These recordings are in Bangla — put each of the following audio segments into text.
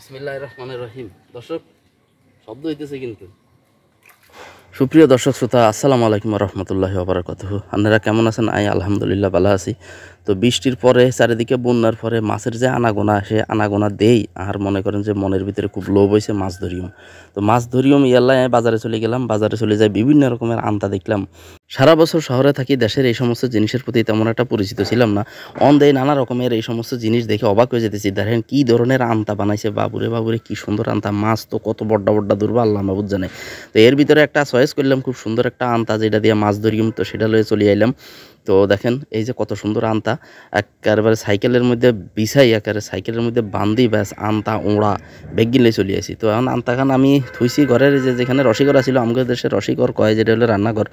বিসমিল্লাহির রহমানির রহিম। দর্শক, শব্দ হইতেছে কিন্তু। সুপ্রিয় দর্শক শ্রোতা, আসসালামু আলাইকুম রহমতুল্লাহি ওয়া বারাকাতুহু। আপনারা কেমন আছেন? আলহামদুলিল্লাহ ভালো আছি। তো বৃষ্টির পরে চারিদিকে বন্যার পরে মাছের যে আনাগোনা আসে, আনাগোনা দেই আর মনে করেন যে মনের ভিতরে খুব লোভ হয়েছে মাছ ধরিয়ম। তো মাছ ধরিয়ম ইয়াল্লা বাজারে চলে গেলাম। বাজারে চলে যাই বিভিন্ন রকমের আন্তা দেখলাম। সারা বছর শহরে থাকি, দেশের এই সমস্ত জিনিসের প্রতি তেমন একটা পরিচিত ছিলাম না। দেয় নানা রকমের এই সমস্ত জিনিস দেখে অবাক হয়ে যেতেছি। দেখেন কি ধরনের আন্তা বানাইছে, বাবুরে বাবুরে কি সুন্দর আন্তা। মাছ তো কত বড্ডা বড্ডা ধরবো আল্লাহ মাহবুব জানে। তো এর ভিতরে একটা চয়েস করলাম, খুব সুন্দর একটা আন্তা যেটা দিয়ে মাছ ধরিম। তো সেটা লয়ে চলে আইলাম। তো দেখেন এই যে কত সুন্দর আন্তা, একেবারে সাইকেলের মধ্যে বিছাই, একেবারে সাইকেলের মধ্যে বান্ধি ব্যাস আন্তা ওড়া বেগিলে চলে আসি। তো এখন আন্তাখান আমি থুইছি ঘরের যেখানে রসিকর ছিল, আমাদের দেশের রসিকর কয় যেটা হলো রান্নাঘর।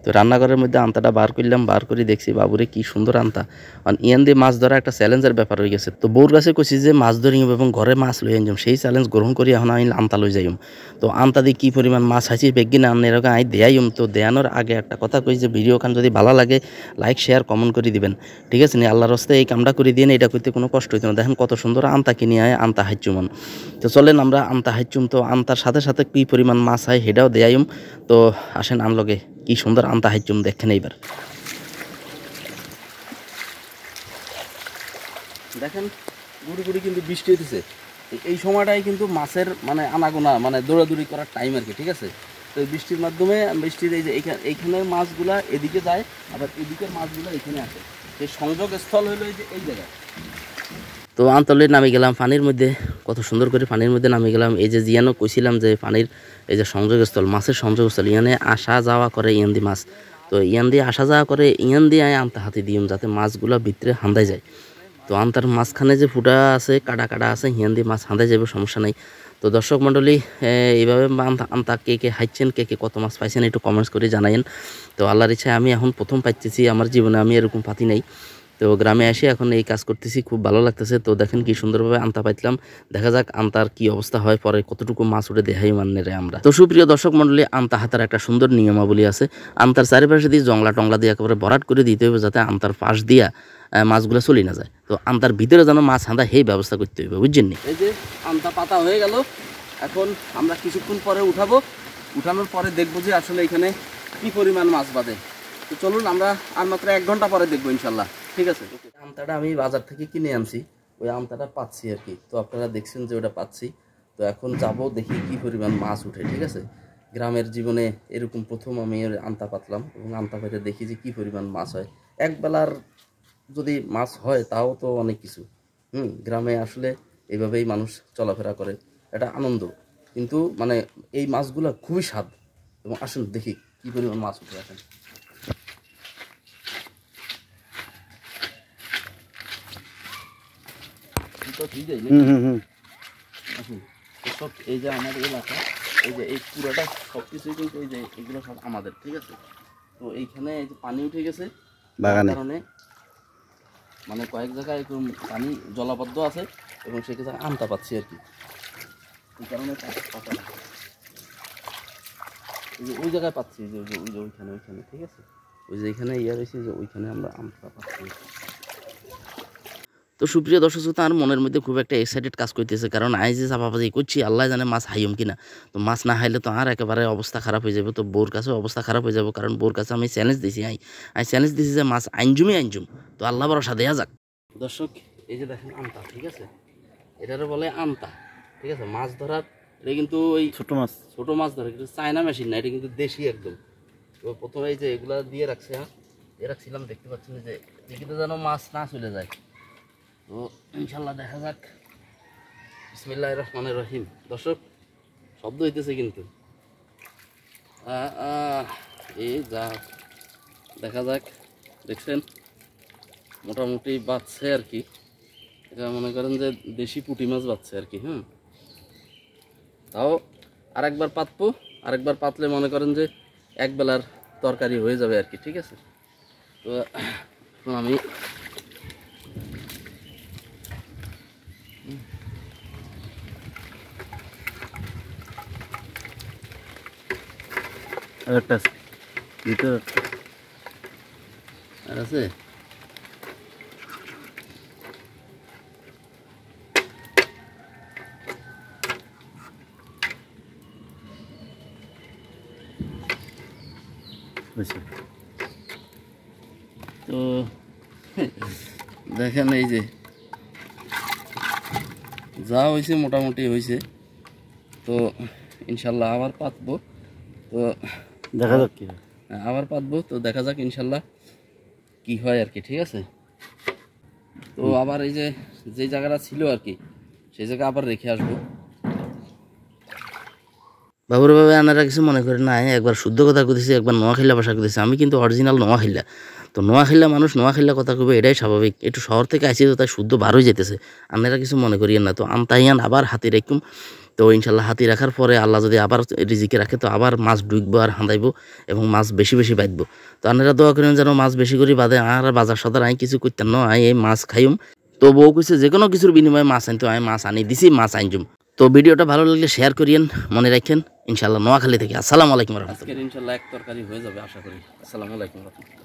তো রান্নাঘরের মধ্যে আন্তাটা বার করলাম, বার করে দেখছি বাবুরে কি সুন্দর আন্তা। কারণ ইয়ান দিয়ে মাছ ধরা একটা চ্যালেঞ্জের ব্যাপার হয়ে গেছে। তো বউর কাছে কইছি যে মাছ ধরি এবং ঘরে মাছ লই আনলাম, সেই চ্যালেঞ্জ গ্রহণ করি এখন আমি আন্তা লই যাইম। তো আন্তা দিয়ে কী পরিমাণ মাছ হাসি বেগিন আনলে এরকম আই দেয়াইম। তো দেয়ানোর আগে একটা কথা কই যে ভিডিও খান যদি ভালো লাগে লাইক শেয়ার কমেন্ট করে দিবেন, ঠিক আছে নি? আল্লাহর রাস্তায় এই কামটা করে দিয়ে এটা করতে কোনো কষ্ট হইতো না। দেখেন কত সুন্দর আন্তা কিনে আয় আন্তা হাইচুমন। তো চলেন আমরা আন্তা হাইচুম। তো আন্তার সাথে সাথে কী পরিমাণ মাছ হয় সেটাও দেয়াইম। তো আসেন আনলগে কি সুন্দর আন্তা হাইচুম দেখেন। এইবার দেখেন গুড়ি গুড়ি কিন্তু বৃষ্টি হইতেছে। এই সময়টাই কিন্তু মাছের মানে আনাগোনা মানে দৌড়াদৌড়ি করার টাইম আর কি, ঠিক আছে? তো এই বৃষ্টির মাধ্যমে বৃষ্টির এই যে এইখানে মাছগুলা এদিকে যায়, আবার এদিকের মাছগুলো এখানে আসে। সেই সংযোগ স্থল হলো এই যে এই জায়গায়। তো আন্তলে নামে গেলাম পানির মধ্যে, কত সুন্দর করে পানির মধ্যে নামে গেলাম। এই যে জিয়ানো কইছিলাম যে পানির এই যে সংযোগস্থল, মাছের সংযোগস্থল, ইয়ানে আসা যাওয়া করে ইয়ান্দি মাছ। তো ইয়ান দিয়ে আসা যাওয়া করে, ইয়ান দিয়ে আনতে হাতে দিম যাতে মাছগুলো ভিতরে হান্দায় যায়। তো আন্তার মাঝখানে যে ফুটা আছে, কাটা কাটা আছে, হিয়ান দিয়ে মাছ হাঁদায় যাবে, সমস্যা নেই। তো দর্শক মণ্ডলী, এইভাবে আন্তা কে কে হাইছেন, কে কে কত মাছ পাইছেন একটু কমেন্টস করে জানাইন। তো আল্লাহর ইচ্ছায় আমি এখন প্রথম পাইতেছি আমার জীবনে, আমি এরকম পাতি নাই। তো গ্রামে এসে এখন এই কাজ করতেছি, খুব ভালো লাগতেছে। তো দেখেন কি সুন্দরভাবে আন্তা পাইতলাম। দেখা যাক আন্তার কি অবস্থা হয়, পরে কতটুকু মাছ উঠে দেখাই মাননে রে আমরা। তো সুপ্রিয় দর্শক মণ্ডলী, আন্তা হাতার একটা সুন্দর নিয়মাবলী আছে। আন্তার চারিপাশে দিয়ে জংলা টংলা দিয়ে একেবারে ভরাট করে দিতে হবে যাতে আন্তার পাশ দিয়া মাছগুলো চলে না যায়। তো আন্তার ভিতরে যেন মাছ হাঁদা সেই ব্যবস্থা করতে হবে, বুঝছেন নি? এই যে আন্তা পাতা হয়ে গেল, এখন আমরা কিছুক্ষণ পরে উঠাবো। উঠানোর পরে দেখবো যে আসলে এখানে কি পরিমাণ মাছ বাঁধে। তো চলুন আমরা আর মাত্র 1 ঘন্টা পরে দেখবো ইনশাল্লাহ, ঠিক আছে? আমতাটা আমি বাজার থেকে কিনে আনছি, ওই আমতাটা পাচ্ছি আর কি। তো আপনারা দেখছেন যে ওটা পাচ্ছি। তো এখন যাব দেখি কি পরিমাণ মাছ উঠে, ঠিক আছে? গ্রামের জীবনে এরকম প্রথম আমি আমতা পাতলাম এবং আমতা পেটে দেখি যে কি পরিমাণ মাছ হয়। এক বেলার যদি মাছ হয় তাও তো অনেক কিছু। গ্রামে আসলে এইভাবেই মানুষ চলাফেরা করে, এটা আনন্দ। কিন্তু মানে এই মাছগুলো খুবই স্বাদ। এবং আসুন দেখি কি পরিমাণ মাছ উঠে। আসেন আসুন। সব এই যে আমাদের এলাকা, এই যে এই পুরোটা সব কিছুই কিন্তু এই যে এগুলো সব আমাদের, ঠিক আছে? তো এইখানে এই যে পানি উঠে গেছে বাগানের কারণে, মানে কয়েক জায়গায় একদম পানি জলাবদ্ধ আছে এবং সেক্ষেত্রে আমটা পাচ্ছি আর কি। এই কারণে এই যে ওই জায়গায় পাচ্ছি, যে ওই যে ওইখানে ওইখানে, ঠিক আছে? ওই যে এখানে ইয়ে রয়েছে যে ওইখানে আমরা আমটা পাচ্ছি। তো সুপ্রিয় দর্শক শ্রোতা, আর মনের মধ্যে খুব একটা এক্সাইটেড কাজ করতেছে, কারণ আই যে চাপাবাজি করছি আল্লাহ জানে মাছ হাইম কিনা। তো মাছ না হাইলে তো আর একেবারে অবস্থা খারাপ হয়ে যাবে। তো বোর কাছে অবস্থা খারাপ হয়ে যাবে, কারণ বোর কাছে আমি চ্যালেঞ্জ দিছি। আমি চ্যালেঞ্জ দিছি যে মাছ আইনজুমই আইনজুম। তো আল্লাহ ভরসা দেয়া যাক। দর্শক এই যে দেখেন আমতা, ঠিক আছে? এটারে বলে আমতা, ঠিক আছে? মাছ ধরার এটা কিন্তু ওই ছোট মাছ ধরে, কিন্তু চায়না মেশিন না, এটা কিন্তু দেশি একদম। তো প্রথমে এই যে এগুলা দিয়ে রাখছে, দিয়ে রাখছিলাম, দেখতে পাচ্ছেন যে এদিকে যেন মাছ না চলে যায়। তো ইনশাল্লাহ দেখা যাক। বিসমিল্লাহির রহমানির রহিম। দর্শক, শব্দ হইতেছে কিন্তু। এই যা দেখা যাক। দেখছেন মোটামুটি বাঁচছে আর কি। এটা মনে করেন যে দেশি পুঁটি মাছ বাঁচছে আর কি। তাও আরেকবার পাতবো, আরেকবার পাতলে মনে করেন যে এক বেলার তরকারি হয়ে যাবে আর কি, ঠিক আছে? তো আমি একটা ভিতরে আর আছে। হয়েছে। তো দেখেন এই যে যা হয়েছে মোটামুটি হয়েছে, তো ইনশাল্লাহ আবার পাতবো। তো দেখা যাক কি হয়। আবার পাতবো, তো দেখা যাক ইনশাল্লাহ কি হয় আর কি। ঠিক আছে, তো আবার এই যে যে জায়গাটা ছিল আর কি সেই জায়গা আবার রেখে আসবো। বাবুর ভাবে আনারা কিছু মনে করে না, একবার শুদ্ধ কথা কইতেছি, একবার নোয়াখাইলা ভাষা কইতেছি। আমি কিন্তু অরিজিনাল নোয়াখাইলা। তো নোয়াখাইলা মানুষ নোয়াখাইলা কথা কবে, এটাই স্বাভাবিক। একটু শহর থেকে আইসি তো তাই শুদ্ধ বার হয়ে যেতেছে, আপনারা কিছু মনে করিয়েন না। তো আনতাইয়ান আবার হাতি রাখুম। তো ইনশাল্লাহ হাতি রাখার পরে আল্লাহ যদি আবার রিজিকে রাখে তো আবার মাছ ডুববো আর হাঁদাইবো এবং মাছ বেশি বেশি বাঁধবো। তো আপনারা দোয়া করেন যেন মাছ বেশি করে বাঁধে। আর বাজার সাদার আমি কিছু করতেন না, আমি এই মাছ খাইম। তো বউ কইছে যে কোনো কিছুর বিনিময়ে মাছ আনতো, আমি মাছ আনি দিছি, মাছ আনজুম। তো ভিডিওটা ভালো লাগলে শেয়ার করিয়েন, মনে রাখেন। ইনশাল্লাহ নোয়াখালী থেকে আসসালামু আলাইকুম রহমতুল্লাহ। আজকের ইনশাল্লাহ এক তরকারি হয়ে যাবে আশা করি। আসসালামু আলাইকুম রহমতুল্লাহ।